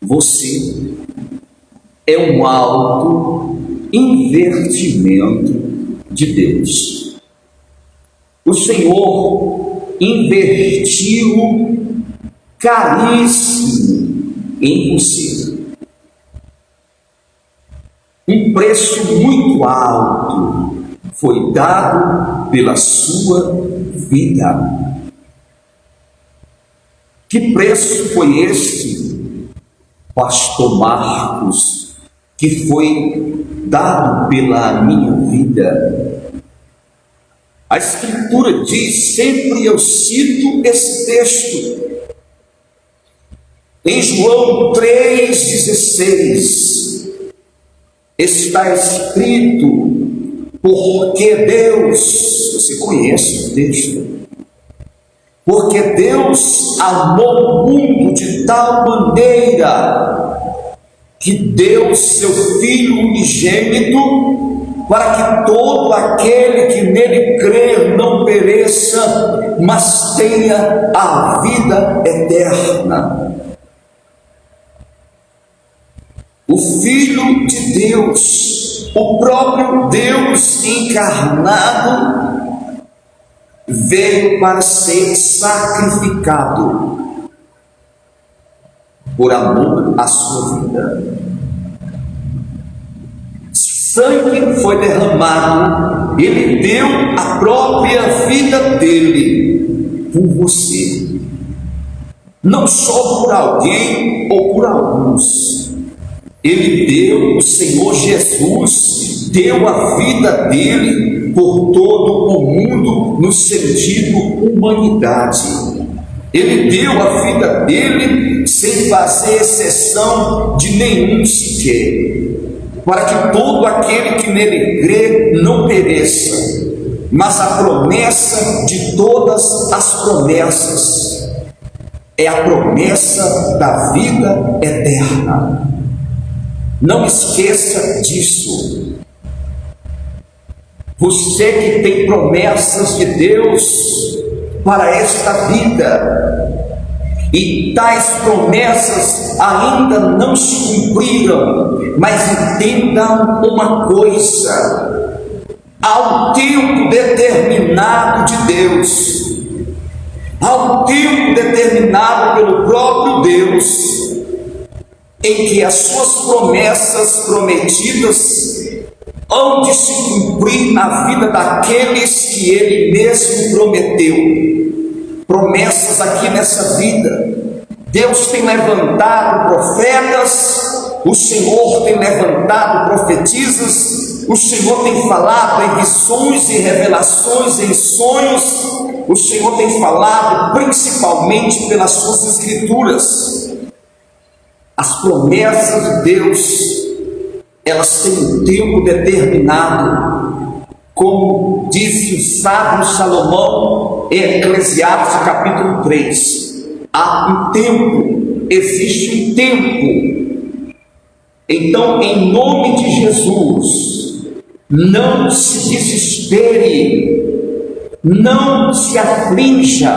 Você é um auto-invertimento de Deus. O Senhor invertiu caríssimo em você. Um preço muito alto foi dado pela sua vida. Que preço foi este, pastor Marcos, que foi dado pela minha vida? A Escritura diz, sempre eu cito esse texto, em João 3,16, está escrito, porque Deus, você conhece o texto, porque Deus amou o mundo de tal maneira que deu seu Filho unigênito, para que todo aquele que nele crer não pereça, mas tenha a vida eterna. O Filho de Deus, o próprio Deus encarnado, veio para ser sacrificado por amor à sua vida. Sangue foi derramado, ele deu a própria vida dele por você, não só por alguém ou por alguns. Ele deu, o Senhor Jesus deu a vida dele por todo o mundo, no sentido humanidade. Ele deu a vida dele sem fazer exceção de nenhum sequer, para que todo aquele que nele crê não pereça, mas a promessa de todas as promessas é a promessa da vida eterna. Não esqueça disso. Você que tem promessas de Deus para esta vida, e tais promessas ainda não se cumpriram, mas entendam uma coisa: há um tempo determinado de Deus, há um tempo determinado pelo próprio Deus, em que as suas promessas prometidas hão de se cumprir na vida daqueles que Ele mesmo prometeu. Promessas aqui nessa vida. Deus tem levantado profetas, o Senhor tem levantado profetisas, o Senhor tem falado em visões e revelações, em sonhos, o Senhor tem falado principalmente pelas suas Escrituras. As promessas de Deus, elas têm um tempo determinado, como disse o sábio Salomão em Eclesiastes capítulo 3. Há um tempo, existe um tempo. Então, em nome de Jesus, não se desespere, não se aflinja,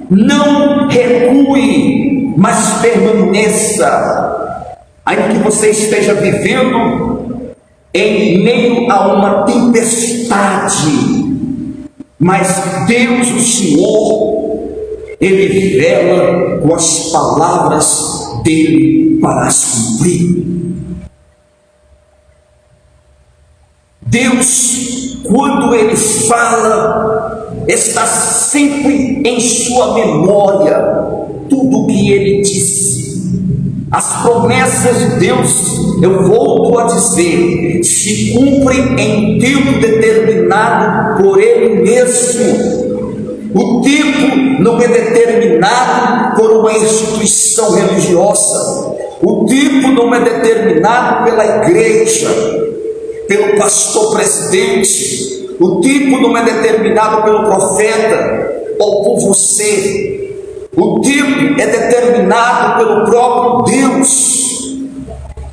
não recue, mas permaneça, ainda que você esteja vivendo em meio a uma tempestade, mas Deus, o Senhor, Ele vela com as palavras dele para as cumprir. Deus, quando Ele fala, está sempre em sua memória tudo o que Ele disse. As promessas de Deus, eu volto a dizer, se cumprem em tempo determinado por Ele mesmo. O tempo não é determinado por uma instituição religiosa, o tempo não é determinado pela igreja, pelo pastor presidente, o tempo não é determinado pelo profeta ou por você. O tempo é determinado pelo próprio Deus,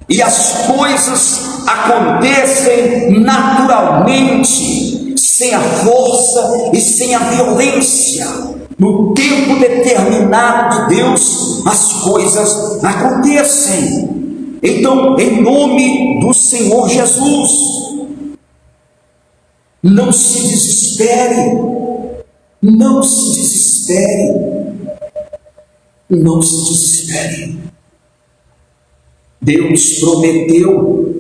e as coisas acontecem naturalmente, sem a força e sem a violência. No tempo determinado de Deus, as coisas acontecem. Então, em nome do Senhor Jesus, não se desespere, não se desespere, não se desespere. Deus prometeu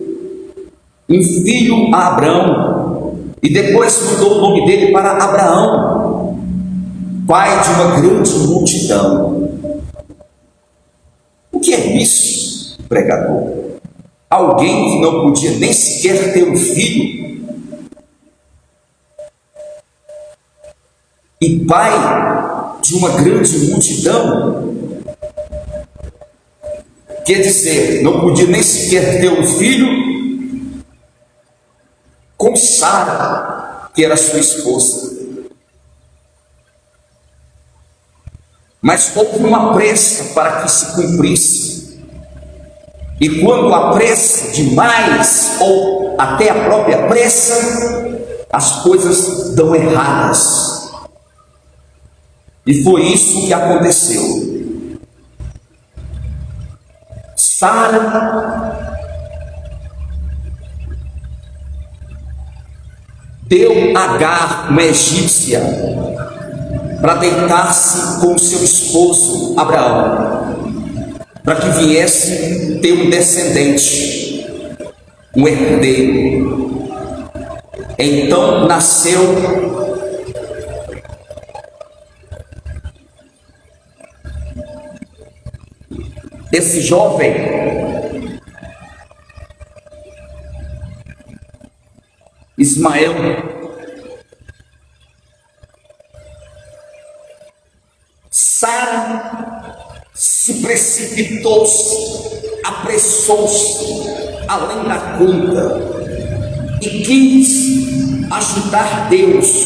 um filho a Abraão, e depois mudou o nome dele para Abraão, pai de uma grande multidão. O que é isso, pregador? Alguém que não podia nem sequer ter um filho, e pai de uma grande multidão? Quer dizer, não podia nem sequer ter um filho com Sara, que era sua esposa. Mas houve uma pressa para que se cumprisse. E quando apressa demais, ou até a própria pressa, as coisas dão erradas. E foi isso que aconteceu. Sara deu Agar, uma egípcia, para deitar-se com seu esposo Abraão, para que viesse ter um descendente, um herdeiro. Então nasceu esse jovem Ismael. Sara se precipitou-se, apressou-se além da conta e quis ajudar Deus,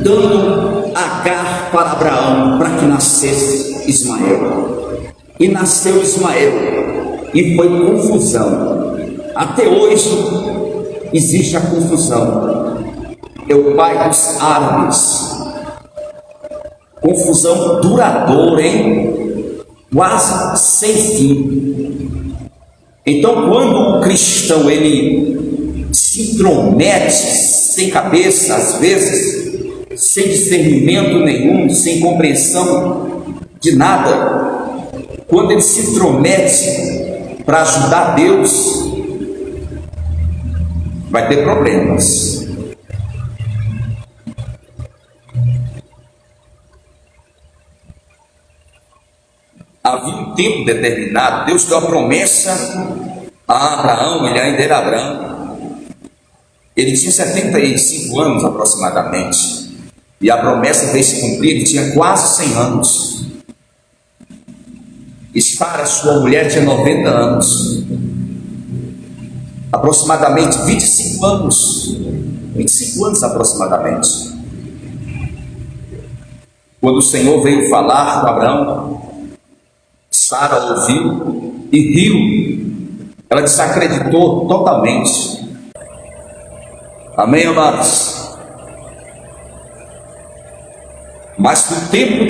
dando Agar para Abraão para que nascesse Ismael. E nasceu Ismael, e foi confusão. Até hoje existe a confusão. É o pai dos árabes. Confusão duradoura, hein? Quase sem fim. Então, quando o cristão ele se intromete sem cabeça, às vezes, sem discernimento nenhum, sem compreensão de nada, quando ele se intromete para ajudar Deus, vai ter problemas. Havia um tempo determinado. Deus deu a promessa a Abraão. Ele ainda era Abraão, ele tinha 75 anos aproximadamente, e a promessa veio se cumprir. Ele tinha quase 100 anos. E Sara, sua mulher, tinha 90 anos, aproximadamente 25 anos, 25 anos aproximadamente, quando o Senhor veio falar com Abraão. Sara ouviu e riu. Ela desacreditou totalmente. Amém, amados? Mas no tempo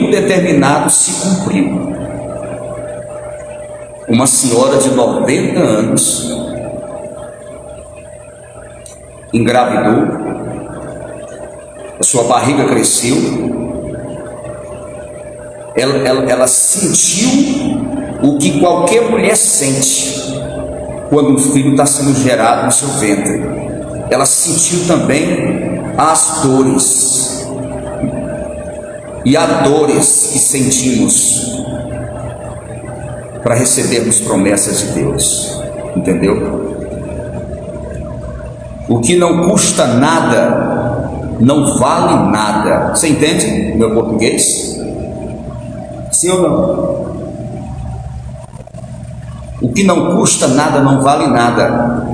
determinado se cumpriu. Uma senhora de 90 anos engravidou, a sua barriga cresceu, ela sentiu o que qualquer mulher sente quando um filho está sendo gerado no seu ventre. Ela sentiu também as dores, e há dores que sentimos para recebermos promessas de Deus, entendeu? O que não custa nada não vale nada. Você entende meu português? Sim ou não? O que não custa nada não vale nada.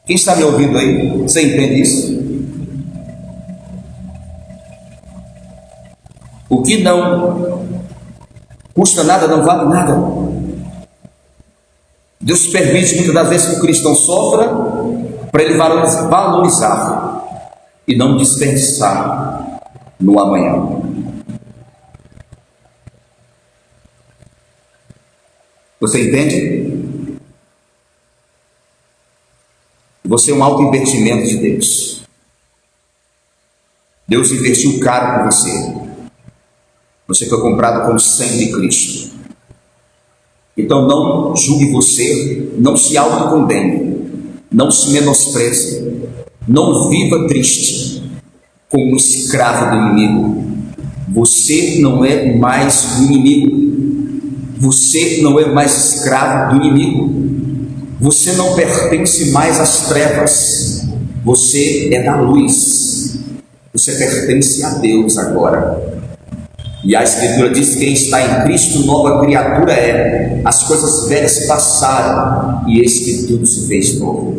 Quem está me ouvindo aí? Você entende isso? O que não custa nada não vale nada. Deus permite muitas das vezes que o cristão sofra para ele valorizar e não desperdiçar no amanhã. Você entende? Você é um alto investimento de Deus. Deus investiu caro por você. Você foi comprado com o sangue de Cristo. Então não julgue você, não se autocondene, não se menospreze, não viva triste como escravo do inimigo. Você não é mais o inimigo, você não é mais escravo do inimigo, você não pertence mais às trevas, você é da luz, você pertence a Deus agora. E a Escritura diz que quem está em Cristo, nova criatura é. As coisas velhas passaram e eis que tudo se fez novo.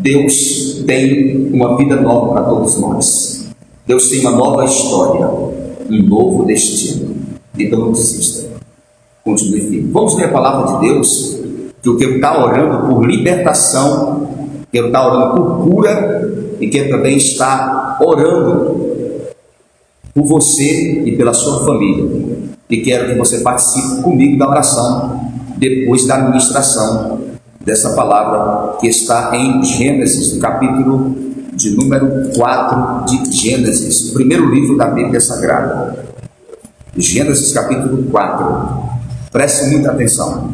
Deus tem uma vida nova para todos nós. Deus tem uma nova história, um novo destino. Então não desista, continue firme. Vamos ler a palavra de Deus, que eu quero estar orando por libertação, quero estar orando por cura e quero também estar orando por você e pela sua família. E quero que você participe comigo da oração depois da ministração dessa palavra que está em Gênesis, no capítulo de número 4 de Gênesis, o primeiro livro da Bíblia Sagrada. Gênesis capítulo 4. Preste muita atenção.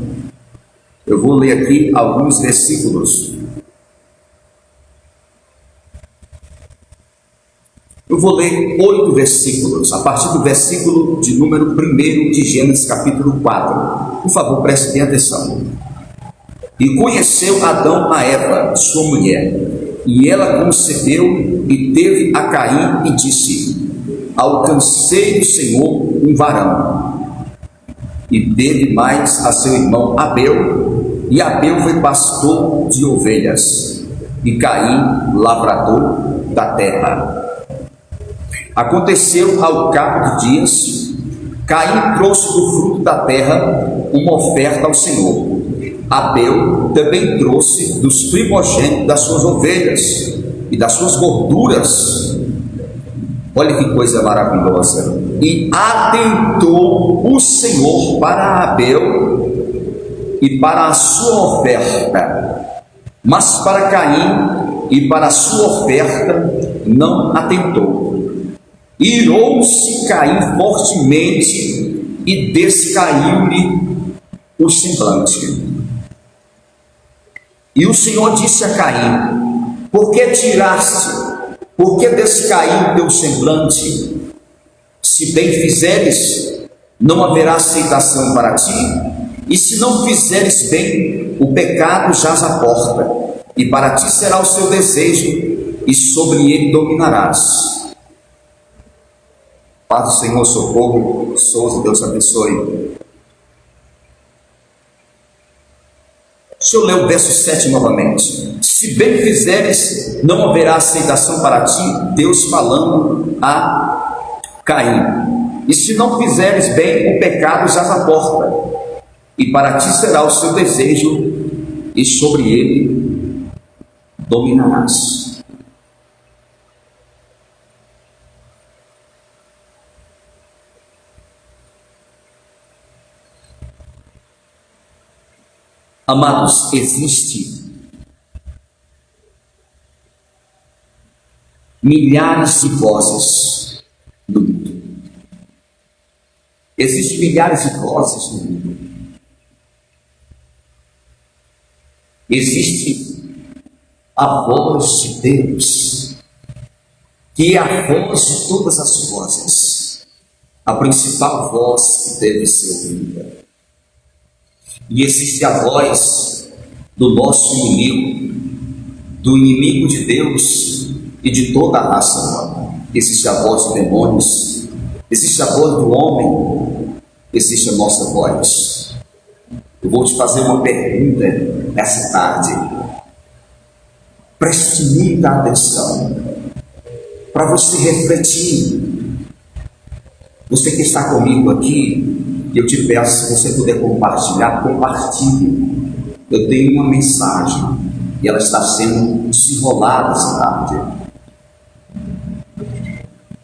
Eu vou ler aqui alguns versículos. Eu vou ler 8 versículos, a partir do versículo de número 1 de Gênesis capítulo 4. Por favor, preste bem atenção. E conheceu Adão a Eva, sua mulher, e ela concebeu e teve a Caim e disse: alcancei do Senhor um varão. E teve mais a seu irmão Abel, e Abel foi pastor de ovelhas, e Caim lavrador da terra. Aconteceu ao cabo de dias, Caim trouxe do fruto da terra uma oferta ao Senhor. Abel também trouxe dos primogênitos das suas ovelhas e das suas gorduras. Olha que coisa maravilhosa. E atentou o Senhor para Abel e para a sua oferta, mas para Caim e para a sua oferta não atentou. Irou-se Caim fortemente e descaiu-lhe o semblante. E o Senhor disse a Caim: por que tiraste, por que descaiu o teu semblante? Se bem fizeres, não haverá aceitação para ti, e se não fizeres bem, o pecado jaz à porta, e para ti será o seu desejo, e sobre ele dominarás. Paz do Senhor, socorro, Souza, Deus abençoe. Deixa eu ler o verso 7 novamente. Se bem fizeres, não haverá aceitação para ti, Deus falando a Caim. E se não fizeres bem, o pecado jaz à porta, e para ti será o seu desejo, e sobre ele dominarás. Amados, existe milhares de vozes no mundo. Existem milhares de vozes no mundo. Existe a voz de Deus, que é a voz de todas as vozes, a principal voz que deve ser ouvida. E existe a voz do nosso inimigo, do inimigo de Deus e de toda a raça humana. Existe a voz de demônios, existe a voz do homem, existe a nossa voz. Eu vou te fazer uma pergunta nessa tarde. Preste muita atenção para você refletir. Você que está comigo aqui, eu te peço, se você puder compartilhar, compartilhe. Eu tenho uma mensagem e ela está sendo desenrolada essa tarde.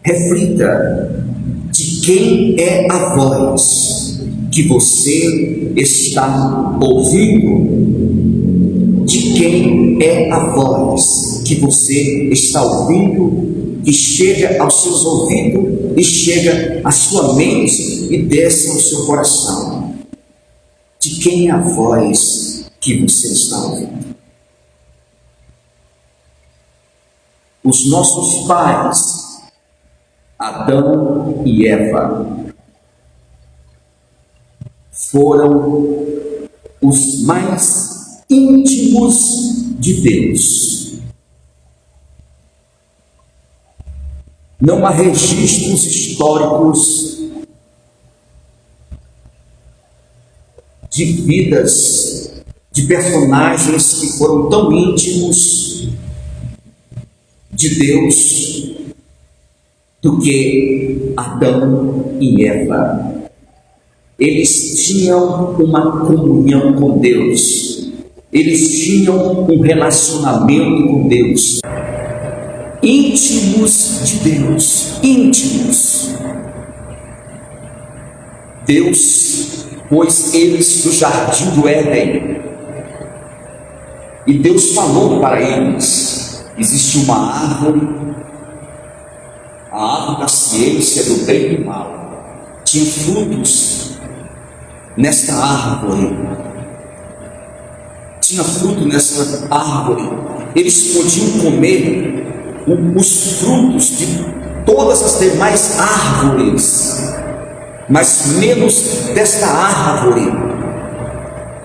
Reflita de quem é a voz que você está ouvindo. De quem é a voz que você está ouvindo, que chega aos seus ouvidos e chega à sua mente e desce ao seu coração. De quem é a voz que você está ouvindo? Os nossos pais, Adão e Eva, foram os mais íntimos de Deus. Não há registros históricos de vidas de personagens que foram tão íntimos de Deus do que Adão e Eva. Eles tinham uma comunhão com Deus, eles tinham um relacionamento com Deus, íntimos de Deus, íntimos. Deus pôs eles no jardim do Éden, e Deus falou para eles: existe uma árvore, a árvore da ciência do bem e do mal, tinha frutos nesta árvore, tinha fruto nessa árvore, eles podiam comer os frutos de todas as demais árvores, mas menos desta árvore.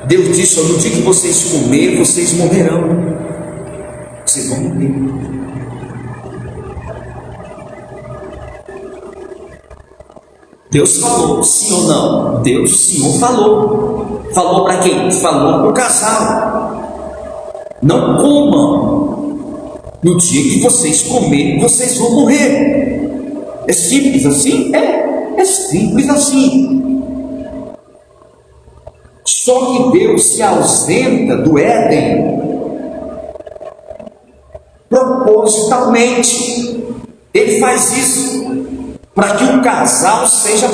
Deus disse: no dia que vocês comerem, vocês morrerão, vocês vão morrer. Deus falou, sim ou não? Deus, Senhor, falou. Falou para quem? Falou para o casal: não comam, no dia que vocês comerem, vocês vão morrer. É simples assim? É simples assim. Só que Deus se ausenta do Éden propositalmente. Ele faz isso para que o casal seja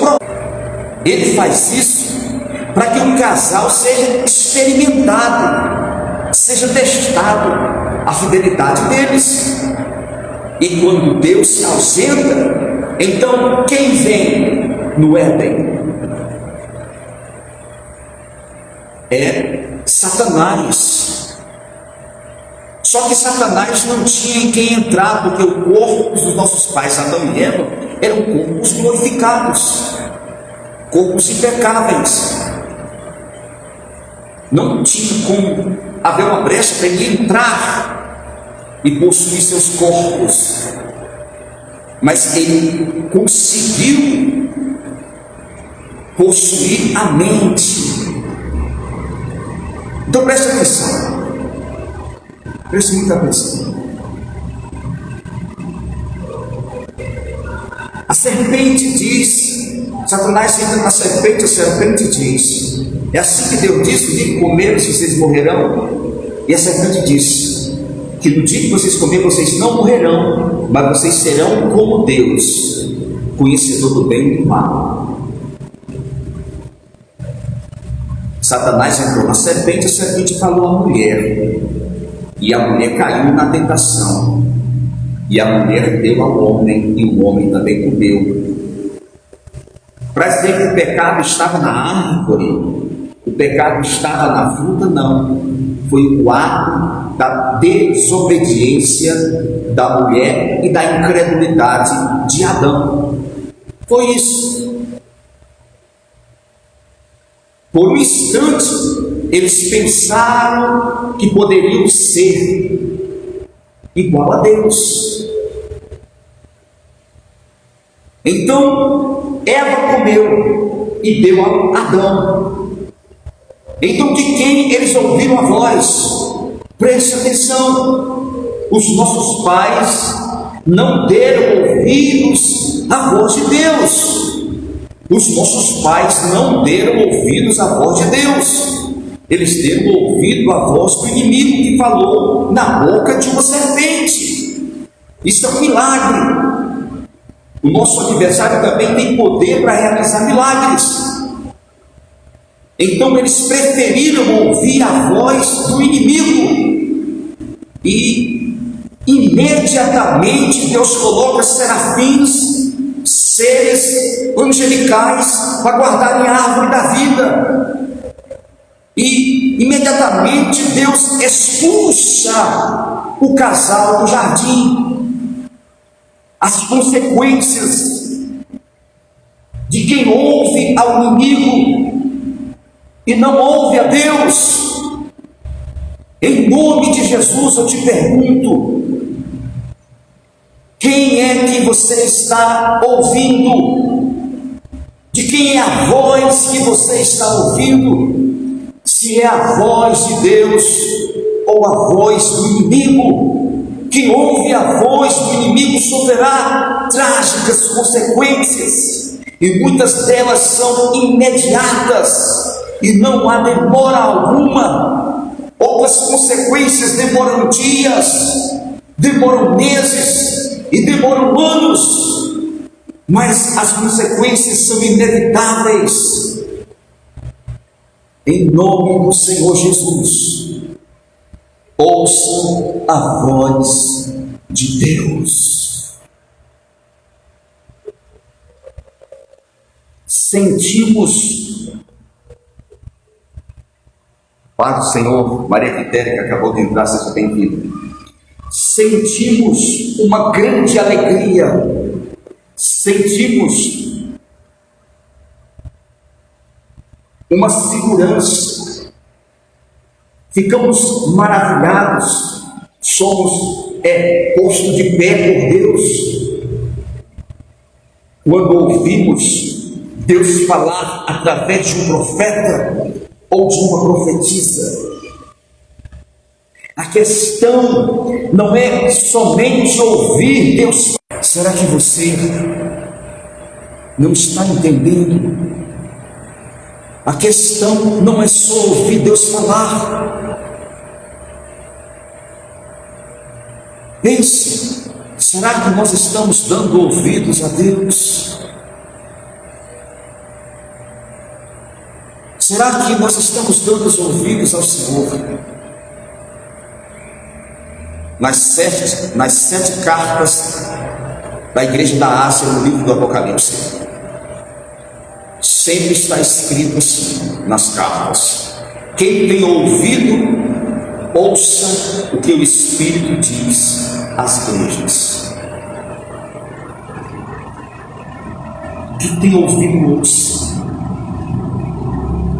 Ele faz isso para que o casal seja experimentado, seja testado a fidelidade deles. E quando Deus se ausenta, então quem vem no Éden? É Satanás. Só que Satanás não tinha em quem entrar, porque o corpo dos nossos pais, Adão e Eva, eram corpos glorificados, corpos impecáveis. Não tinha como haver uma brecha para ele entrar e possuir seus corpos, mas ele conseguiu possuir a mente. Então preste atenção, preste muita atenção. A serpente diz, Satanás entra na serpente, a serpente diz: é assim que Deus disse, de comer vocês morrerão. E a serpente diz que no dia que vocês comerem, vocês não morrerão, mas vocês serão como Deus, conhecedor do bem e do mal. Satanás entrou na serpente, a serpente falou à mulher, e a mulher caiu na tentação, e a mulher deu ao homem, e o homem também comeu. Para dizer que o pecado estava na árvore, o pecado estava na fruta, não. Foi o ato da desobediência da mulher e da incredulidade de Adão. Foi isso. Por um instante, eles pensaram que poderiam ser igual a Deus. Então, Eva comeu e deu a Adão. Então, de quem eles ouviram a voz? Preste atenção. Os nossos pais não deram ouvidos à voz de Deus. Os nossos pais não deram ouvidos à voz de Deus. Eles deram ouvido à voz do inimigo que falou na boca de uma serpente. Isso é um milagre. O nosso adversário também tem poder para realizar milagres. Então eles preferiram ouvir a voz do inimigo. E imediatamente Deus coloca serafins, seres angelicais, para guardarem a árvore da vida. E imediatamente Deus expulsa o casal do jardim. As consequências de quem ouve ao inimigo e não ouve a Deus. Em nome de Jesus eu te pergunto: quem é que você está ouvindo? De quem é a voz que você está ouvindo? Se é a voz de Deus ou a voz do inimigo. Quem ouve a voz do inimigo sofrerá trágicas consequências, e muitas delas são imediatas e não há demora alguma. Outras consequências demoram dias, demoram meses e demoram anos, mas as consequências são inevitáveis. Em nome do Senhor Jesus, ouça a voz de Deus. Sentimos, Pai do Senhor, Maria Quitéria, que acabou de entrar, seja bem-vinda. Sentimos uma grande alegria, sentimos uma segurança, ficamos maravilhados, somos posto de pé por Deus, quando ouvimos Deus falar através de um profeta ou de uma profetisa. A questão não é somente ouvir Deus. Será que você não está entendendo? A questão não é só ouvir Deus falar. Pense, será que nós estamos dando ouvidos a Deus? Será que nós estamos dando os ouvidos ao Senhor? Nas sete cartas da igreja da Ásia, no livro do Apocalipse, sempre está escrito assim nas cartas: quem tem ouvido, ouça o que o Espírito diz às igrejas. Quem tem ouvido, ouça.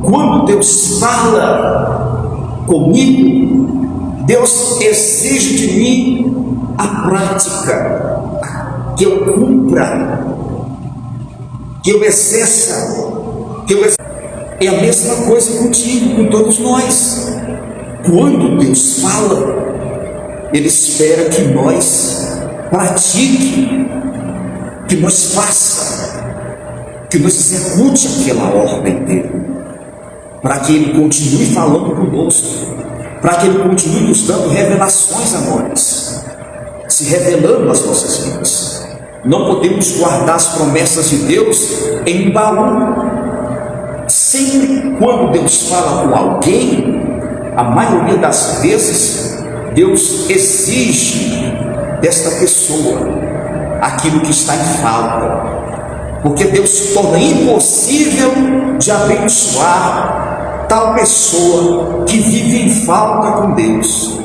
Quando Deus fala comigo, Deus exige de mim a prática, que eu cumpra, que eu exerça, É a mesma coisa contigo, com todos nós. Quando Deus fala, Ele espera que nós pratique, que nós faça, que nós execute aquela ordem dele, para que Ele continue falando conosco, para que Ele continue nos dando revelações a nós, se revelando às nossas vidas. Não podemos guardar as promessas de Deus em um baú. Sempre quando Deus fala com alguém, a maioria das vezes, Deus exige desta pessoa aquilo que está em falta, porque Deus torna impossível de abençoar tal pessoa que vive em falta com Deus.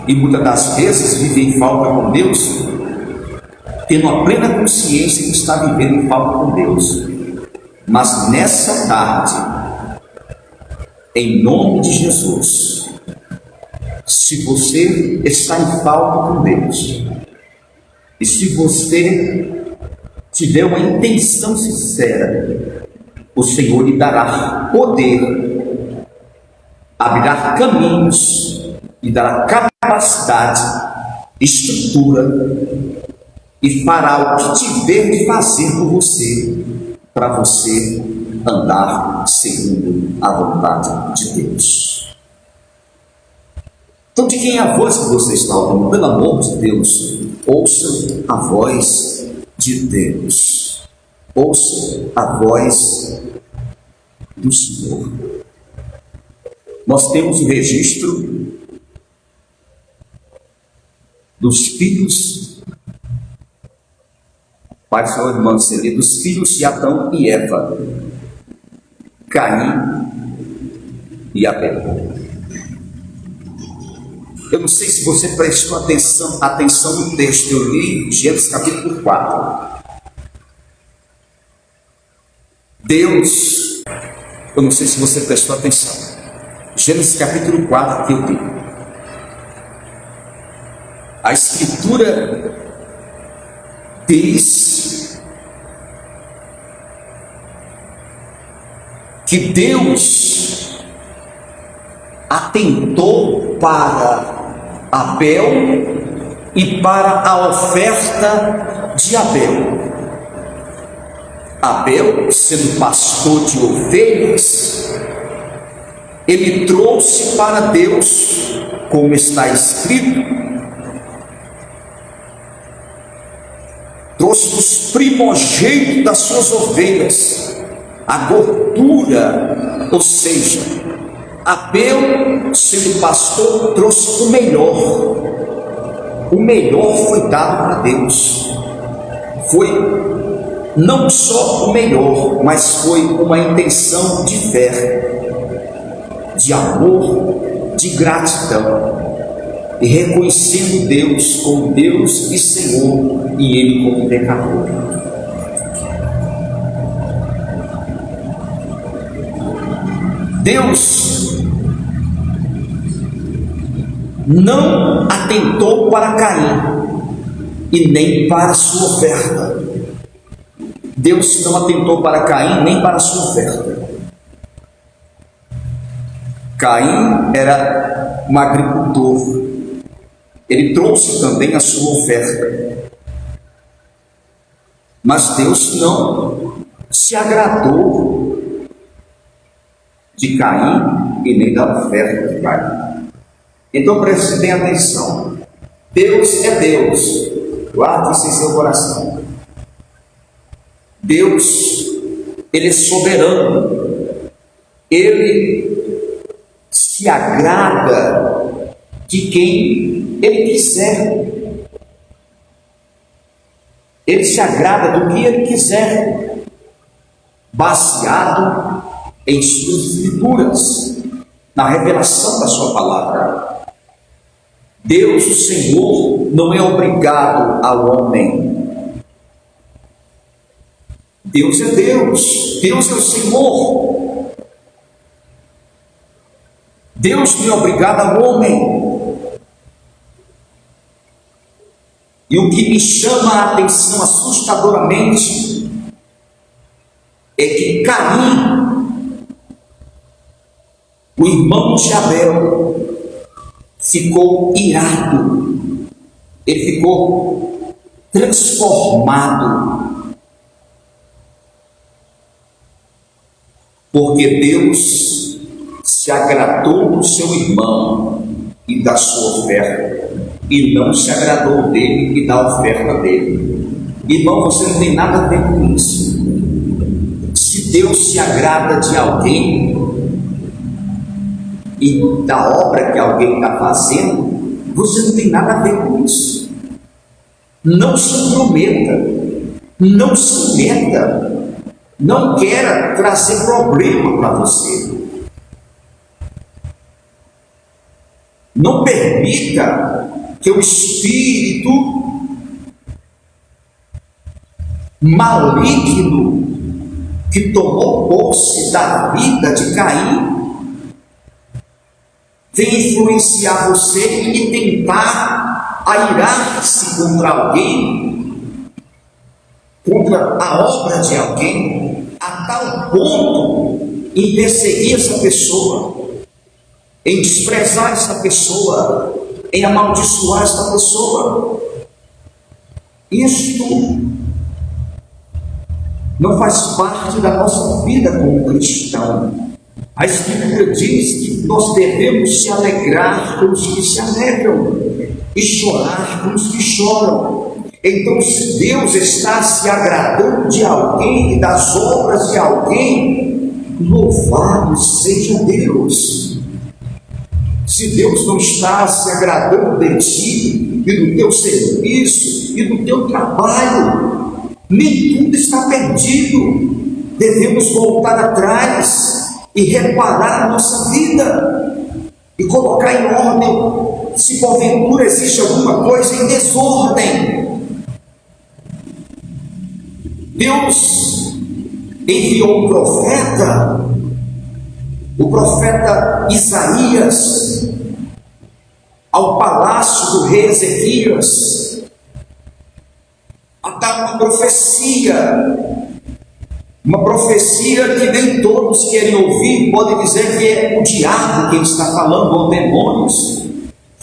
E muitas das vezes vive em falta com Deus, tendo a plena consciência que está vivendo em falta com Deus. Mas nessa tarde, em nome de Jesus, se você está em falta com Deus, e se você tiver uma intenção sincera, o Senhor lhe dará poder, abrirá caminhos, lhe dará capacidade, estrutura, e fará o que tiver de fazer por você, para você andar segundo a vontade de Deus. Então, de quem é a voz que você está ouvindo? Pelo amor de Deus, ouça a voz de Deus. Ouça a voz do Senhor. Nós temos o registro dos filhos, pai, seu irmão, seria dos filhos de Adão e Eva, Caim e Abel. Eu não sei se você prestou atenção no texto, eu li Gênesis capítulo 4. Deus, eu não sei se você prestou atenção, Gênesis capítulo 4 que eu li. A Escritura diz que Deus atentou para Abel e para a oferta de Abel. Abel, sendo pastor de ovelhas, ele trouxe para Deus, como está escrito, trouxe os primogênitos das suas ovelhas, a gordura, ou seja, Abel, sendo pastor, trouxe o melhor. O melhor foi dado para Deus. Foi não só o melhor, mas foi uma intenção de fé, de amor, de gratidão, e reconhecendo Deus como Deus e Senhor, e Ele como pecador. Deus não atentou para Caim e nem para a sua oferta. Deus não atentou para Caim nem para a sua oferta. Caim era um agricultor. Ele trouxe também a sua oferta. Mas Deus não se agradou de Caim e nem da oferta de Caim. Então prestem atenção. Deus é Deus. Guarde isso em seu coração. Deus, Ele é soberano. Ele se agrada de quem Ele quiser. Ele se agrada do que Ele quiser, baseado em suas escrituras, na revelação da sua palavra. Deus, o Senhor, não é obrigado ao homem. Deus é Deus, Deus é o Senhor. Deus não é obrigado ao homem. E o que me chama a atenção assustadoramente é que Caim, o irmão de Abel, ficou irado, ele ficou transformado, porque Deus se agradou do seu irmão e da sua oferta, e não se agradou dele e da oferta dele. Irmão, você não tem nada a ver com isso. Se Deus se agrada de alguém e da obra que alguém está fazendo, você não tem nada a ver com isso. Não se intrometa, não se meta, não queira trazer problema para você. Não permita que o espírito maligno que tomou posse da vida de Caim venha influenciar você e tentar airar-se contra alguém, contra a obra de alguém, a tal ponto em perseguir essa pessoa, em desprezar essa pessoa, em amaldiçoar essa pessoa. Isto não faz parte da nossa vida como cristão. A Escritura diz que nós devemos se alegrar com os que se alegram e chorar com os que choram. Então, se Deus está se agradando de alguém e das obras de alguém, louvado seja Deus. Se Deus não está se agradando de ti e do teu serviço e do teu trabalho, nem tudo está perdido. Devemos voltar atrás e reparar a nossa vida e colocar em ordem, se porventura existe alguma coisa em desordem. Deus enviou um profeta, o profeta Isaías, ao palácio do rei Ezequias, a dar uma profecia que nem todos querem ouvir. Podem dizer que é o diabo quem está falando, ou demônios,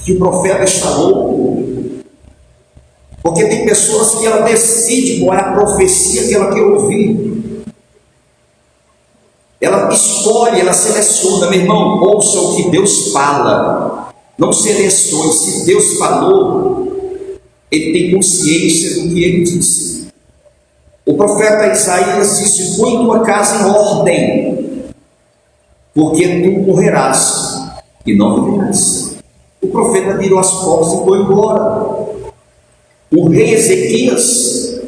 que o profeta está louco. Porque tem pessoas que ela decide qual é a profecia que ela quer ouvir. Ela escolhe, ela seleciona. Meu irmão, ouça o que Deus fala. Não selecione. Se Deus falou, ele tem consciência do que ele disse. O profeta Isaías disse: põe tua casa em ordem, porque tu morrerás e não viverás. O profeta virou as costas e foi embora. O rei Ezequias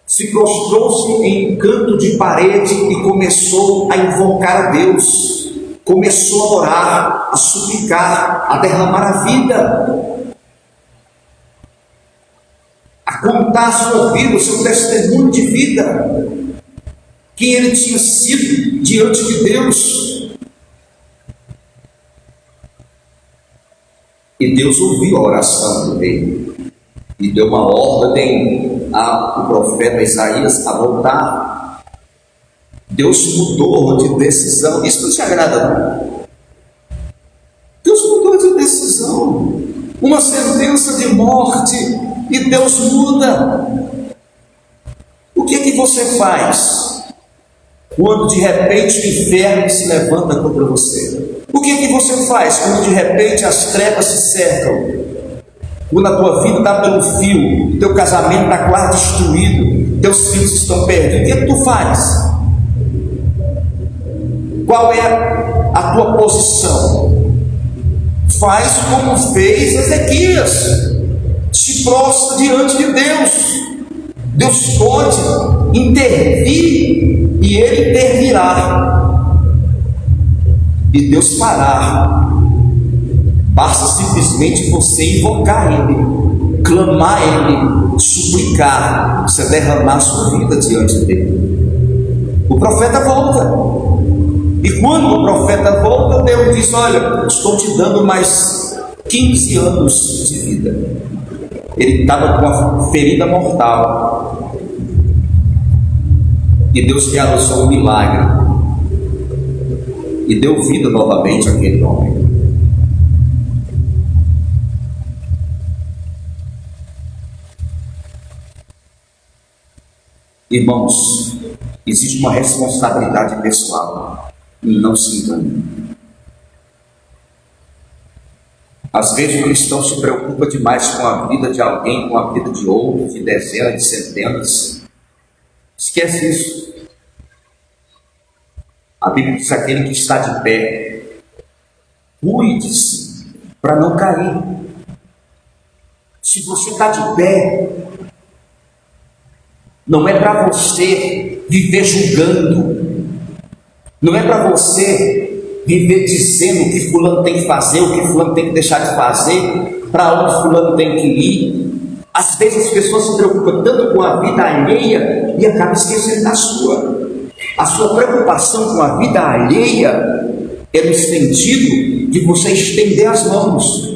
se prostrou-se em canto de parede e começou a invocar a Deus, começou a orar, a suplicar, a derramar a vida, a contar a sua vida, o seu testemunho de vida, quem ele tinha sido diante de Deus. E Deus ouviu a oração do rei e deu uma ordem ao profeta Isaías a voltar. Deus mudou de decisão. Isso não te agrada, não? Deus mudou de decisão. Uma sentença de morte, e Deus muda. O que você faz quando de repente o inferno se levanta contra você? O que você faz quando de repente as trevas se cercam? Quando a tua vida está pelo fio, teu casamento está quase destruído, teus filhos estão perdidos, o que tu faz? Qual é a tua posição? Faz como fez Ezequias, se prostra diante de Deus. Deus pode intervir e ele intervirá, e Deus fará. Basta simplesmente você invocar Ele, clamar Ele, suplicar, você derramar sua vida diante dele. O profeta volta, e quando o profeta volta, Deus diz: olha, estou te dando mais 15 anos de vida. Ele estava com uma ferida mortal, e Deus realizou um milagre e deu vida novamente àquele homem. Irmãos, existe uma responsabilidade pessoal, e não se engane. Às vezes o cristão se preocupa demais com a vida de alguém, com a vida de outro, de dezenas, de centenas. Esquece isso. A Bíblia diz: aquele que está de pé, cuide-se para não cair. Se você está de pé, não é para você viver julgando, não é para você viver dizendo o que fulano tem que fazer, o que fulano tem que deixar de fazer, para onde fulano tem que ir. Às vezes as pessoas se preocupam tanto com a vida alheia e acabam esquecendo da sua. A sua preocupação com a vida alheia é no sentido de você estender as mãos,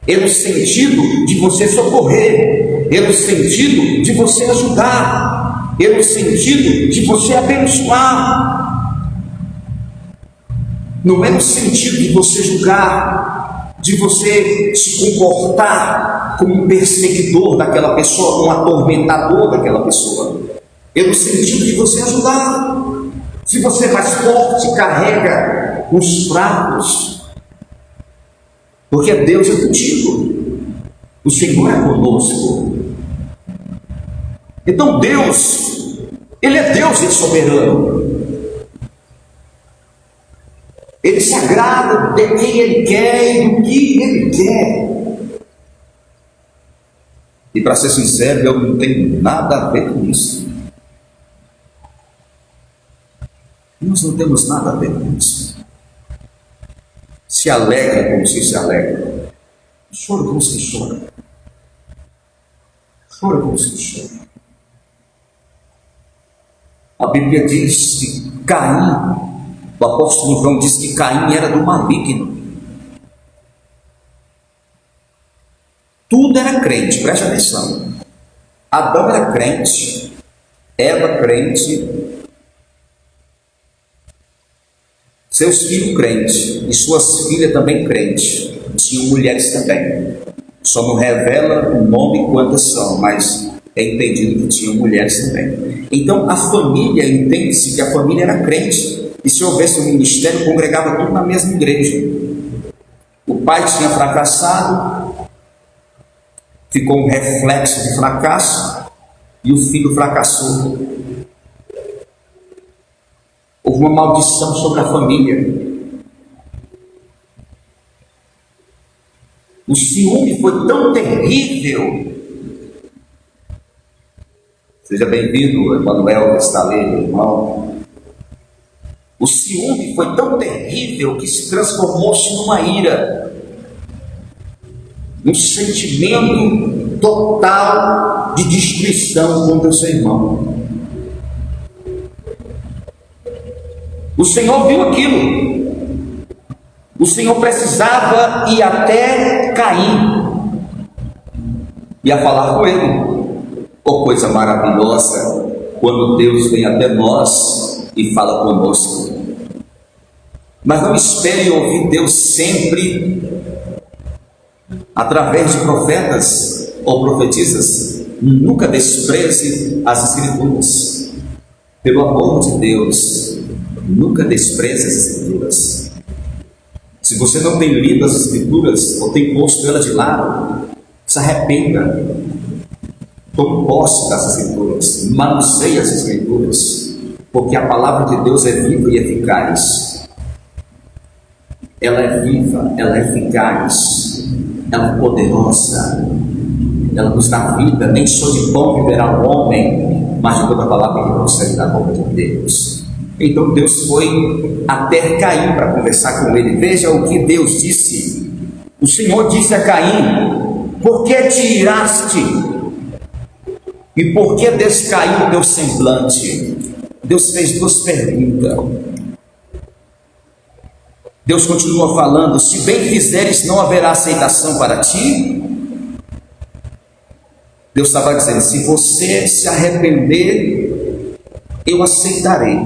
é no sentido de você socorrer, é no sentido de você ajudar, é no sentido de você abençoar. Não é no sentido de você julgar, de você se comportar como um perseguidor daquela pessoa, um atormentador daquela pessoa. É no sentido de você ajudar. Se você é mais forte, carrega os fracos, porque Deus é contigo, o Senhor é conosco. Então Deus, Ele é Deus e soberano. Ele se agrada de quem Ele quer e do que Ele quer. E para ser sincero, eu não tenho nada a ver com isso. Nós não temos nada a ver com isso. Se alegra como se alegra. Chora como se chora. Chora como se chora. A Bíblia diz que Caim, o apóstolo João diz que Caim era do maligno. Tudo era crente, preste atenção. Adão era crente, Eva crente, seus filhos crentes e suas filhas também crentes. Tinham mulheres também. Só não revela o nome e quantas são, mas é entendido que tinham mulheres também. Então a família, entende-se que a família era crente. E se houvesse um ministério, congregava tudo na mesma igreja. O pai tinha fracassado, ficou um reflexo de fracasso, e o filho fracassou. Houve uma maldição sobre a família. O ciúme foi tão terrível. Seja bem-vindo, Emanuel, que está ali, irmão. O ciúme foi tão terrível que se transformou-se numa ira, num sentimento total de destruição contra o seu irmão. O Senhor viu aquilo. O Senhor precisava ir até Caim, ia falar com ele. Oh, coisa maravilhosa quando Deus vem até nós e fala conosco. Mas não espere ouvir Deus sempre através de profetas ou profetisas. Nunca despreze as Escrituras. Pelo amor de Deus, nunca despreze as Escrituras. Se você não tem lido as Escrituras ou tem posto ela de lado, se arrependa. Tome posse das Escrituras, manuseie as Escrituras, porque a palavra de Deus é viva e eficaz. Ela é viva, ela é eficaz, ela é poderosa, ela nos dá vida. Nem só de pão viverá o homem, mas de toda a palavra que procede da boca de Deus. Então Deus foi até Caim para conversar com ele. Veja o que Deus disse. O Senhor disse a Caim: por que te iraste? E por que descaiu o teu semblante? Deus fez duas perguntas. Deus continua falando: se bem fizeres, não haverá aceitação para ti? Deus estava dizendo: se você se arrepender, eu aceitarei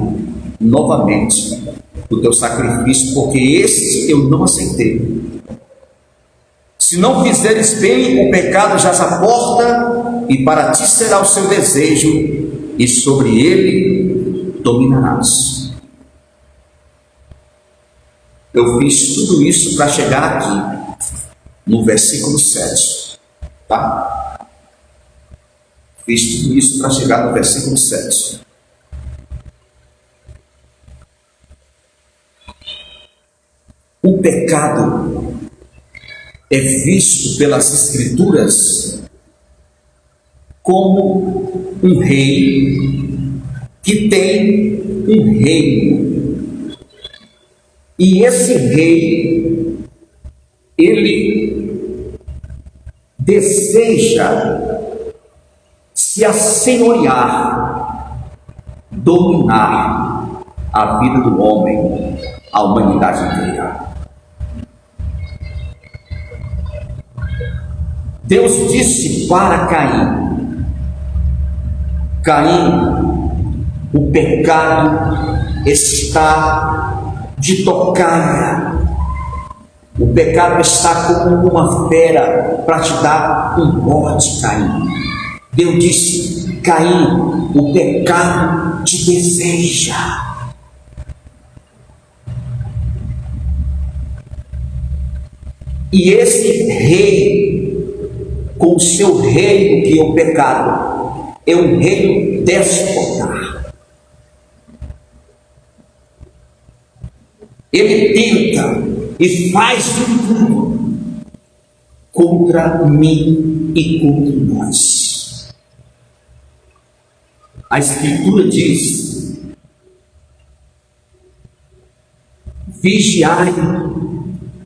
novamente o teu sacrifício, porque este eu não aceitei. Se não fizeres bem, o pecado jaz à porta, e para ti será o seu desejo, e sobre ele dominarás. Eu fiz tudo isso para chegar aqui, no versículo 7, tá? Fiz tudo isso para chegar no versículo 7. O pecado é visto pelas Escrituras como um rei que tem um reino. E esse rei, ele deseja se assenhorear, dominar a vida do homem, a humanidade inteira. Deus disse para Caim: Caim, o pecado está de tocar. O pecado está como uma fera para te dar um morte, Caim. Deus disse: Caim, o pecado te deseja. E esse rei, com o seu reino que é o pecado, é um reino déspota. Ele tenta e faz de tudo contra mim e contra nós. A Escritura diz: vigiai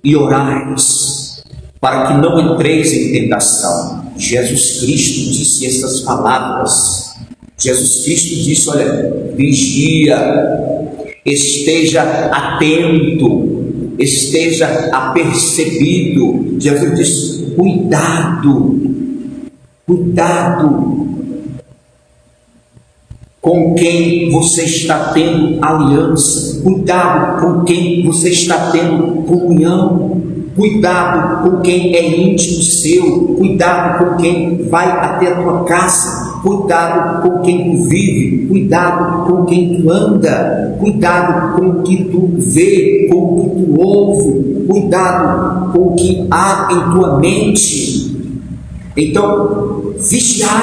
e orais, para que não entreis em tentação. Jesus Cristo disse essas palavras. Jesus Cristo disse: olha, vigia, esteja atento, esteja apercebido. Jesus disse: cuidado, cuidado com quem você está tendo aliança, cuidado com quem você está tendo comunhão, cuidado com quem é íntimo seu, cuidado com quem vai até a tua casa, cuidado com quem tu vive, cuidado com quem tu anda, cuidado com o que tu vê, com o que tu ouve, cuidado com o que há em tua mente. Então, vigiai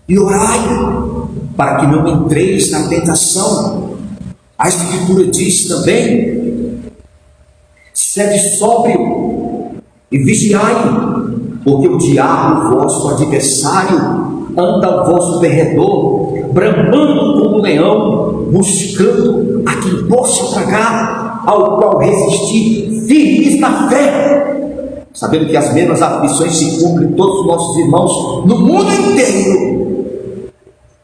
e orai, para que não entreis na tentação. A Escritura diz também: sede sóbrio e vigiai, porque o diabo, vosso adversário, anda ao vosso derredor, bramando como um leão, buscando a quem possa tragar, ao qual resistir firmes na fé, sabendo que as mesmas aflições se cumprem em todos os nossos irmãos no mundo inteiro.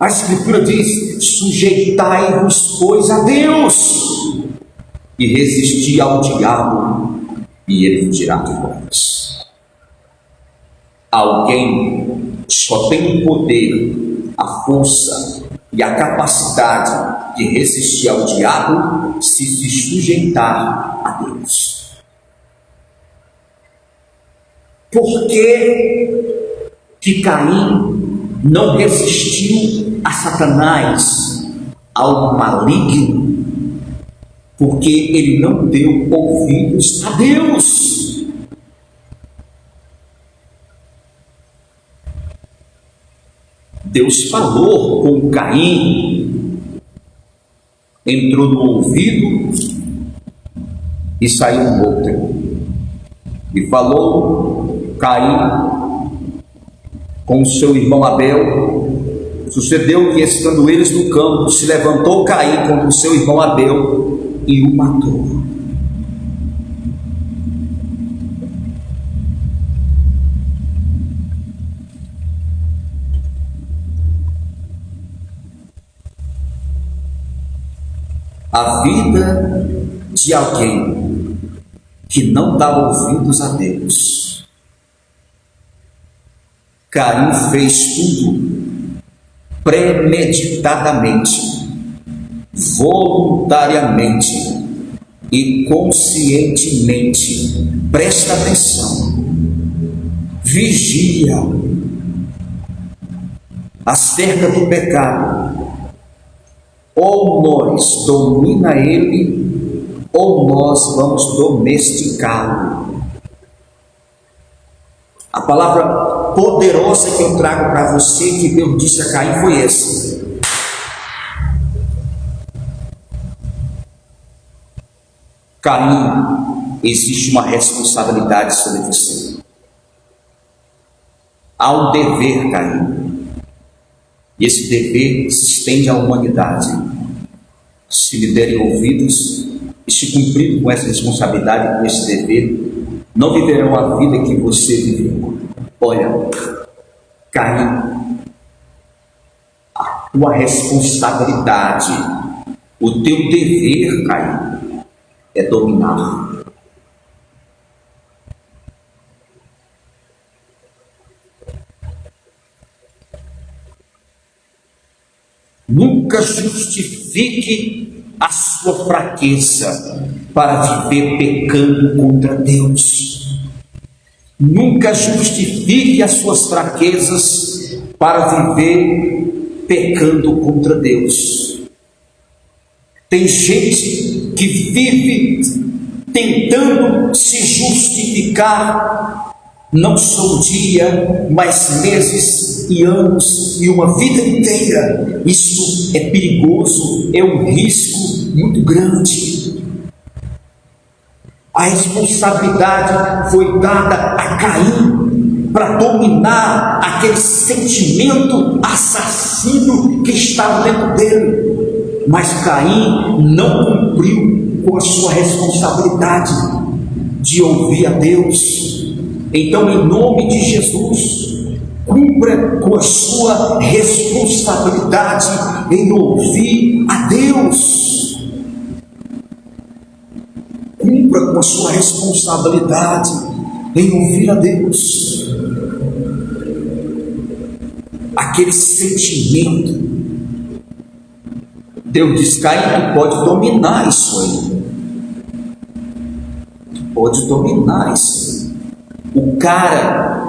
A Escritura diz: sujeitai-vos, pois, a Deus, e resisti ao diabo, e ele fugirá de vós. Alguém só tem o poder, a força e a capacidade de resistir ao diabo se sujeitar a Deus. Por que Caim não resistiu a Satanás, ao maligno? Porque ele não deu ouvidos a Deus. Deus falou com Caim, entrou no ouvido e saiu no outro. E falou Caim com seu irmão Abel. Sucedeu que, estando eles no campo, se levantou Caim contra o seu irmão Abel e o matou. A vida de alguém que não dá ouvidos a Deus. Caim fez tudo premeditadamente, voluntariamente e conscientemente. Presta atenção, vigia acerca do pecado. Ou nós domina ele, ou nós vamos domesticá-lo. A palavra poderosa que eu trago para você, que Deus disse a Caim, foi essa: Caim, existe uma responsabilidade sobre você. Há um dever, Caim. E esse dever se estende à humanidade. Se lhe derem ouvidos e se cumprir com essa responsabilidade, com esse dever, não viverão a vida que você viveu. Olha, Caim, a tua responsabilidade, o teu dever, Caim, é dominar. Nunca justifique a sua fraqueza para viver pecando contra Deus. Nunca justifique as suas fraquezas para viver pecando contra Deus. Tem gente que vive tentando se justificar, não só um dia, mas meses e anos e uma vida inteira. Isso é perigoso, é um risco muito grande. A responsabilidade foi dada a Caim para dominar aquele sentimento assassino que estava dentro dele. Mas Caim não cumpriu com a sua responsabilidade de ouvir a Deus. Então, em nome de Jesus, cumpra com a sua responsabilidade em ouvir a Deus. Cumpra com a sua responsabilidade em ouvir a Deus. Aquele sentimento, Deus diz: Caim, tu pode dominar isso aí. Tu pode dominar isso aí. O cara,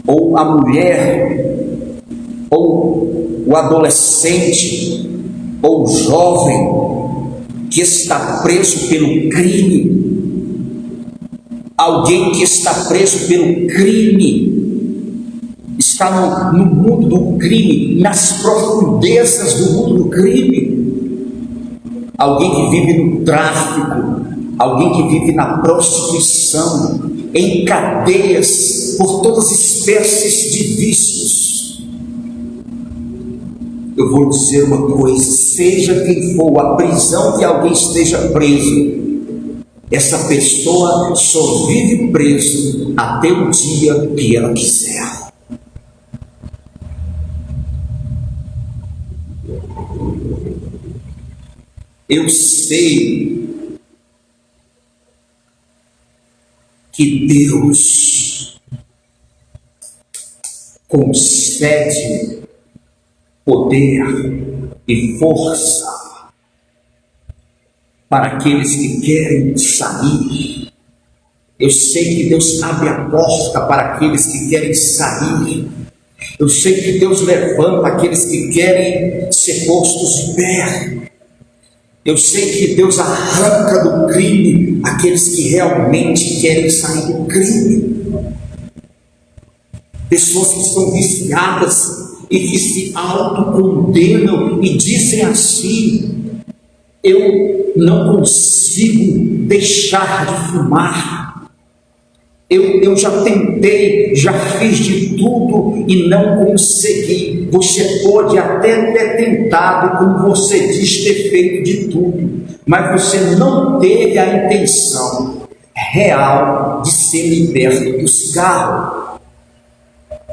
ou a mulher, ou o adolescente, ou o jovem que está preso pelo crime, alguém que está preso pelo crime, está no mundo do crime, nas profundezas do mundo do crime, alguém que vive no tráfico, alguém que vive na prostituição, em cadeias por todas as espécies de vícios. Eu vou dizer uma coisa: seja quem for a prisão que alguém esteja preso, essa pessoa só vive preso até o dia que ela quiser. Eu sei que Deus concede poder e força para aqueles que querem sair. Eu sei que Deus abre a porta para aqueles que querem sair. Eu sei que Deus levanta aqueles que querem ser postos de pé. Eu sei que Deus arranca do crime aqueles que realmente querem sair do crime. Pessoas que estão viciadas e que se autocondenam e dizem assim: eu não consigo deixar de fumar. Eu já tentei, já fiz de tudo e não consegui. Você pode até ter tentado, como você diz, ter feito de tudo, mas você não teve a intenção real de ser liberto do cigarro.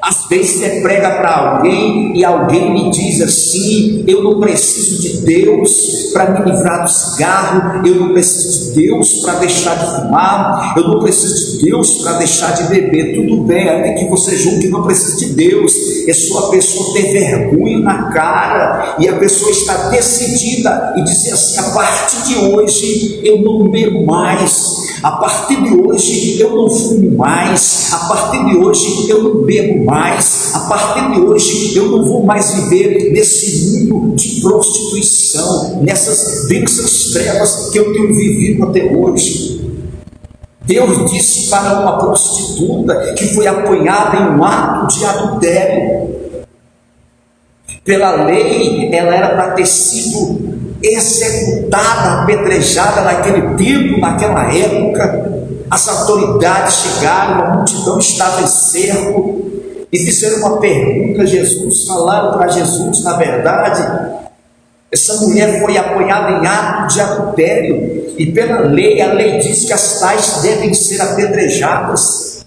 Às vezes você prega para alguém e alguém me diz assim: eu não preciso de Deus para me livrar do cigarro, eu não preciso de Deus para deixar de fumar, eu não preciso de Deus para deixar de beber. Tudo bem, até que você julgue que não precisa de Deus, é só a pessoa ter vergonha na cara e a pessoa está decidida e dizer assim: a partir de hoje eu não bebo mais, a partir de hoje eu não fumo mais, a partir de hoje eu não bebo mais, a partir de hoje eu não vou mais viver nesse mundo de prostituição, nessas densas trevas que eu tenho vivido até hoje. Deus disse para uma prostituta que foi apanhada em um ato de adultério. Pela lei, ela era para ter sido executada, apedrejada naquele tempo, naquela época. As autoridades chegaram, a multidão estava em cerco e fizeram uma pergunta a Jesus, falaram para Jesus: na verdade, essa mulher foi apanhada em ato de adultério e pela lei, a lei diz que as tais devem ser apedrejadas.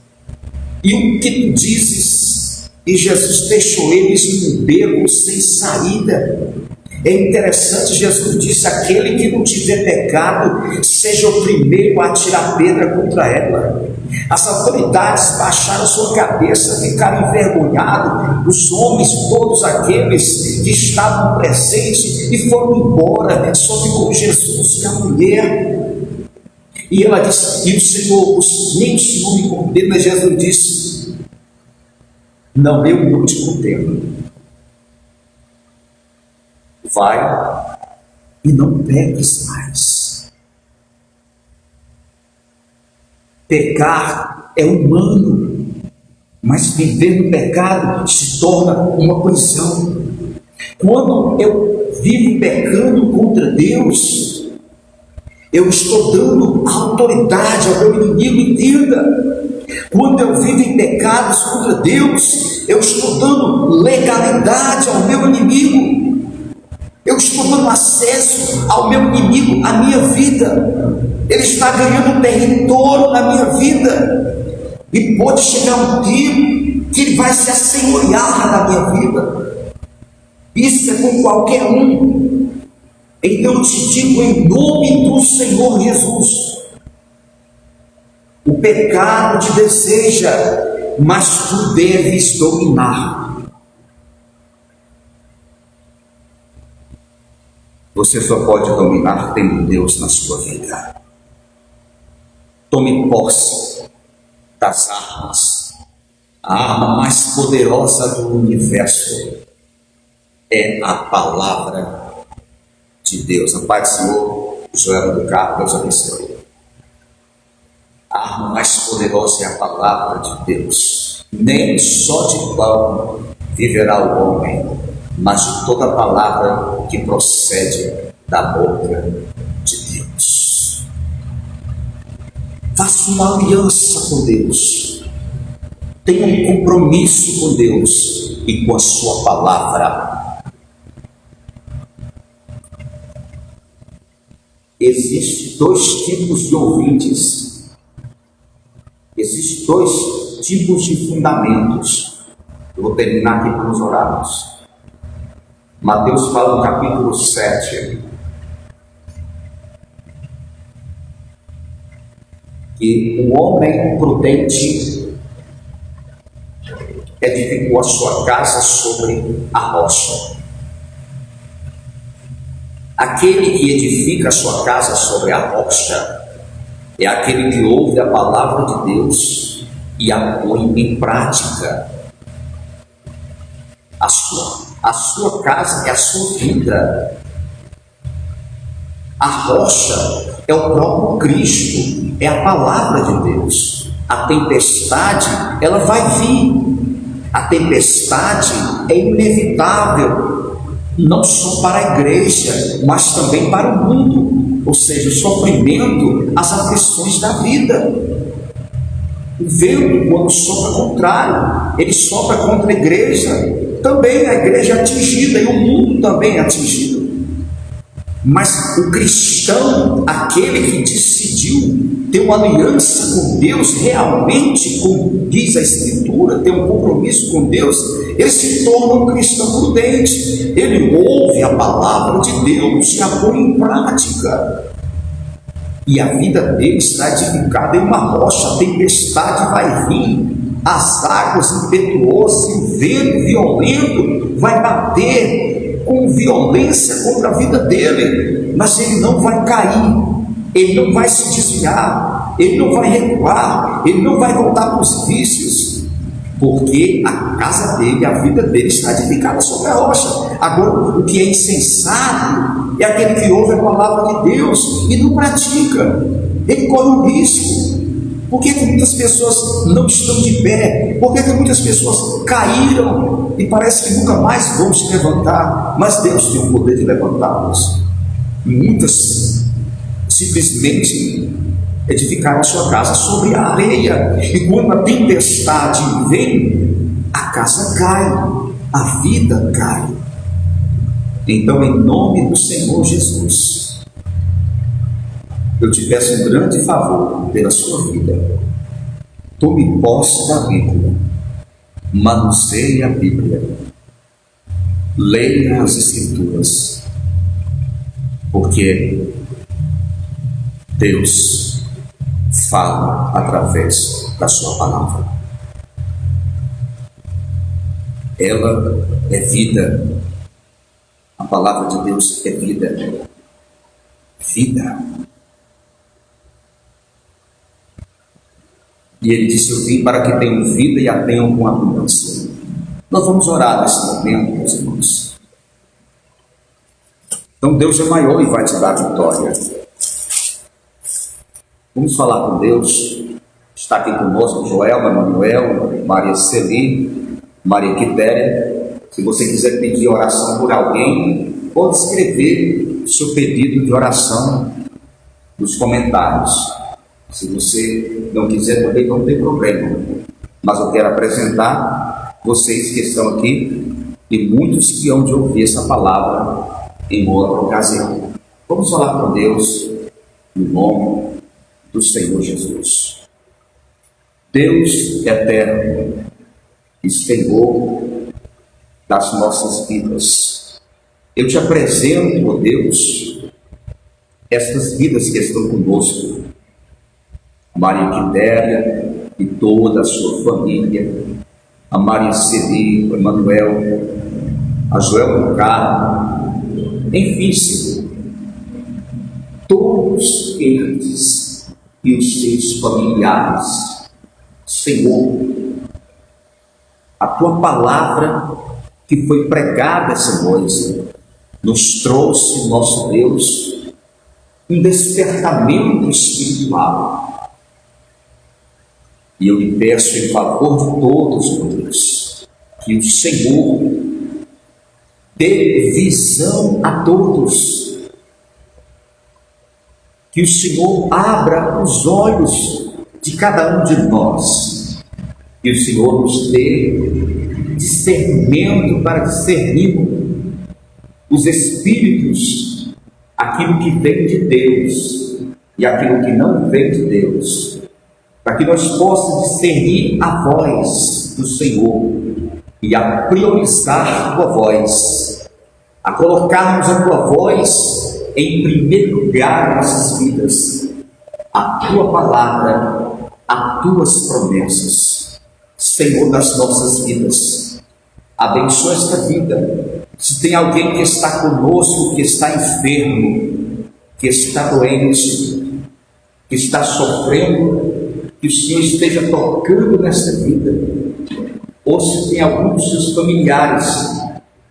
E o que tu dizes? E Jesus deixou eles num beco sem saída. É interessante, Jesus disse: aquele que não tiver pecado, seja o primeiro a atirar pedra contra ela. As autoridades baixaram sua cabeça, ficaram envergonhados, os homens, todos aqueles que estavam presentes, e foram embora. Só ficou Jesus e a mulher. E ela disse: e o Senhor, nem o Senhor me condena. Jesus disse: não, eu não te condeno. Vai e não peques mais. Pecar é humano, mas viver no pecado se torna uma prisão. Quando eu vivo pecando contra Deus, eu estou dando autoridade ao meu inimigo, entenda. Quando eu vivo em pecados contra Deus, eu estou dando legalidade ao meu inimigo. Eu estou dando acesso ao meu inimigo, à minha vida. Ele está ganhando território na minha vida. E pode chegar um tempo que ele vai se assenhorear na minha vida. Isso é com qualquer um. Então eu te digo em nome do Senhor Jesus: o pecado te deseja, mas tu deves dominar. Você só pode dominar tendo Deus na sua vida. Tome posse das armas. A arma mais poderosa do universo é a palavra de Deus. A paz do Senhor, Joel do Carmo, Deus abençoe. A arma mais poderosa é a palavra de Deus. Nem só de pão viverá o homem, mas de toda palavra que procede da boca de Deus. Faça uma aliança com Deus. Tenha um compromisso com Deus e com a sua palavra. Existem dois tipos de ouvintes. Existem dois tipos de fundamentos. Eu vou terminar aqui com os orarmos. Mateus fala no capítulo 7 que o homem prudente edificou a sua casa sobre a rocha. Aquele que edifica a sua casa sobre a rocha é aquele que ouve a palavra de Deus e a põe em prática. A sua casa é a sua vida. A rocha é o próprio Cristo, é a palavra de Deus. A tempestade, ela vai vir. A tempestade é inevitável, não só para a igreja, mas também para o mundo. Ou seja, o sofrimento, as aflições da vida. O vento, quando sopra contrário, ele sopra contra a igreja. Também a igreja é atingida e o mundo também é atingido. Mas o cristão, aquele que decidiu ter uma aliança com Deus realmente, como diz a Escritura, ter um compromisso com Deus, ele se torna um cristão prudente. Ele ouve a palavra de Deus e a põe em prática. E a vida dele está edificada em uma rocha. A tempestade vai vir, as águas impetuosas e o vento violento vai bater com violência contra a vida dele, mas ele não vai cair, ele não vai se desviar, ele não vai recuar, ele não vai voltar para os vícios, porque a casa dele, a vida dele está edificada sobre a rocha. Agora, o que é insensato é aquele que ouve a palavra de Deus e não pratica. Ele corre um risco. Por que muitas pessoas não estão de pé? Por que muitas pessoas caíram e parece que nunca mais vão se levantar? Mas Deus tem o poder de levantá-los. Muitas simplesmente edificaram a sua casa sobre a areia, e quando a tempestade vem, a casa cai, a vida cai. Então, em nome do Senhor Jesus, eu te peço um grande favor pela sua vida. Tome posse da Bíblia, manuseie a Bíblia, leia as Escrituras, porque Deus fala através da sua palavra. Ela é vida. A palavra de Deus é vida. Vida. E ele disse: eu vim para que tenham vida e a tenham com abundância. Nós vamos orar nesse momento, meus irmãos. Então Deus é maior e vai te dar vitória. Vamos falar com Deus. Está aqui conosco Joelma, Manuel, Maria Celi, Maria Quitéria. Se você quiser pedir oração por alguém, pode escrever seu pedido de oração nos comentários. Se você não quiser também, não tem problema. Mas eu quero apresentar vocês que estão aqui e muitos que hão de ouvir essa palavra em outra ocasião. Vamos falar com Deus no nome do Senhor Jesus. Deus eterno e Senhor das nossas vidas, eu te apresento, ó Deus, estas vidas que estão conosco, Maria Quitéria e toda a sua família, a Maria Celi, o Emanuel, a Joel do Carmo, enfim, Senhor, todos eles e os seus familiares. Senhor, a tua palavra que foi pregada essa noite nos trouxe, nosso Deus, um despertamento espiritual. E eu lhe peço em favor de todos, meu Deus, que o Senhor dê visão a todos, que o Senhor abra os olhos de cada um de nós, que o Senhor nos dê discernimento para discernir os espíritos, aquilo que vem de Deus e aquilo que não vem de Deus, para que nós possamos discernir a voz do Senhor e a priorizar a tua voz, a colocarmos a tua voz em primeiro lugar em nossas vidas, a tua palavra, as tuas promessas. Senhor das nossas vidas, abençoa esta vida. Se tem alguém que está conosco, que está enfermo, que está doente, que está sofrendo, que o Senhor esteja tocando nessa vida. Ou se tem algum dos seus familiares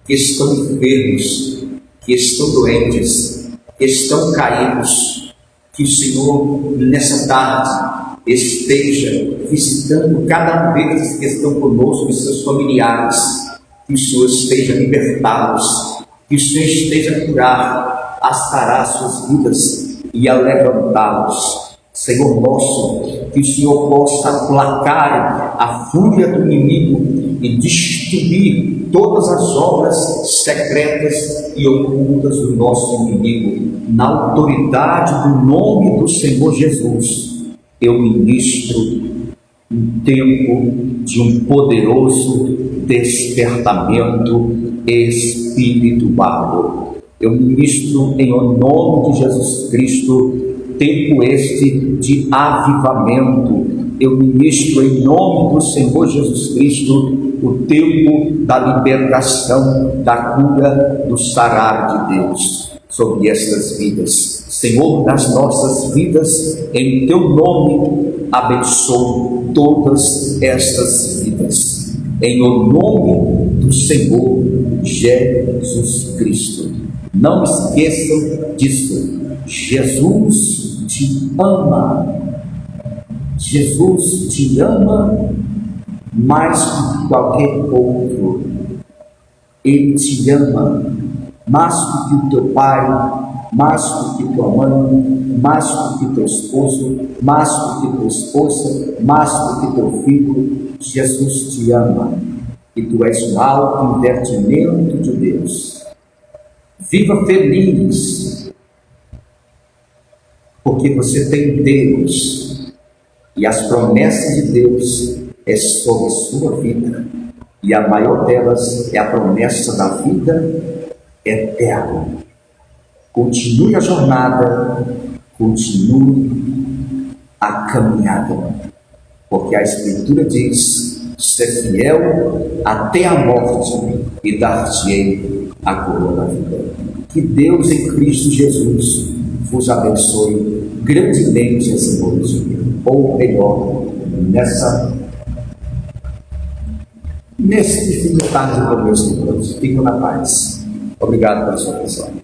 que estão enfermos, que estão doentes, que estão caídos, que o Senhor nessa tarde esteja visitando cada um deles que estão conosco e seus familiares, que o Senhor esteja a libertá-los, que o Senhor esteja a curar, a sarar suas vidas e a levantá-los. Senhor nosso, que o Senhor possa aplacar a fúria do inimigo e destruir todas as obras secretas e ocultas do nosso inimigo, na autoridade do nome do Senhor Jesus. Eu ministro um tempo de um poderoso despertamento espiritual. Eu ministro em nome de Jesus Cristo tempo este de avivamento. Eu ministro em nome do Senhor Jesus Cristo o tempo da libertação, da cura, do sarar de Deus sobre estas vidas. Senhor das nossas vidas, em teu nome abençoo todas estas vidas, em o nome do Senhor Jesus Cristo. Não esqueçam disso. Jesus te ama. Jesus te ama mais do que qualquer outro. Ele te ama mais do que o teu pai, mais do que tua mãe, mais do que teu esposo, mais do que tua esposa, mais do que teu filho. Jesus te ama e tu és um alto invertimento de Deus. Viva feliz, porque você tem Deus e as promessas de Deus é sobre sua vida, e a maior delas é a promessa da vida eterna. Continue a jornada, continue a caminhada, porque a Escritura diz: ser fiel até a morte e dar-te-ei a coroa da vida. Que Deus em Cristo Jesus vos abençoe grandemente essa noite, ou melhor, nesse fim de tarde com meus irmãos. Fico na paz. Obrigado pela sua atenção.